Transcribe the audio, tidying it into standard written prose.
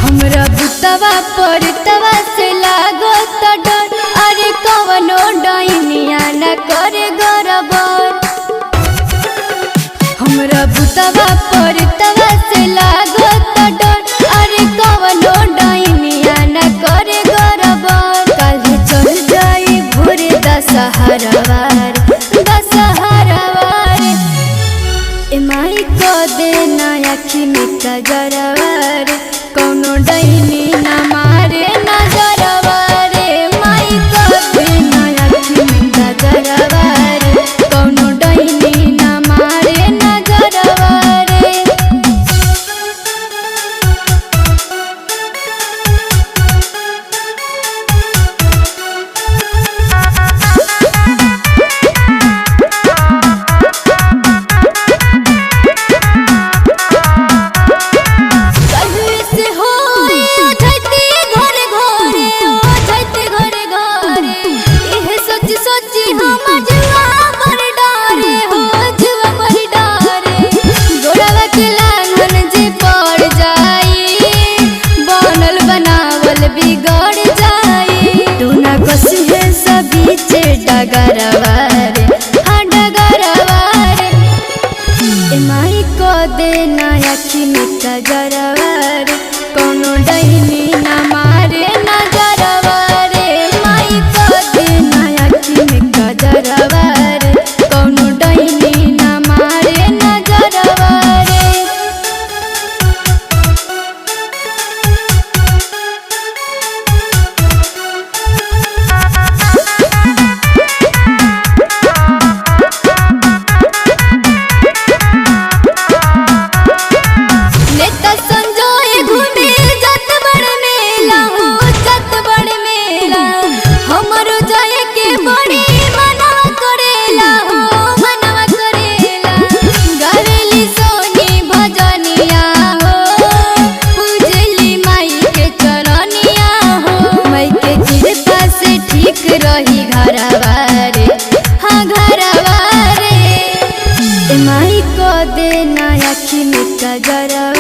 हमरा बुतवा परतवा से लागो त डर, अरे कवनो डाइनिया न करे गरबर। हमरा बुतवा परतवा से लागो त डर, अरे कवनो डाइनिया न करे गरबर। काल्हे चल जाई भोरे दशहरावार दशहरावार, ए माई को दे ना आँखी में कजरवार, कौनो डाइनी ना मारे नजरवार। माई को दे ना आँखी में कजरवार, कौनो डाइनी ना मारे नजरवार। डगरवार हाँ डगरवार, ए माई को दे ना आँखी में कजरवार, कौनो डाइनी ना मारे नजरवार। माई को दे ना आँखी में कजरवार, कौनो डाइनी ना मारे नजरवार। रही घरवारे हाँ घरवारे, ए माई को दे ना आँखी में कजरवार।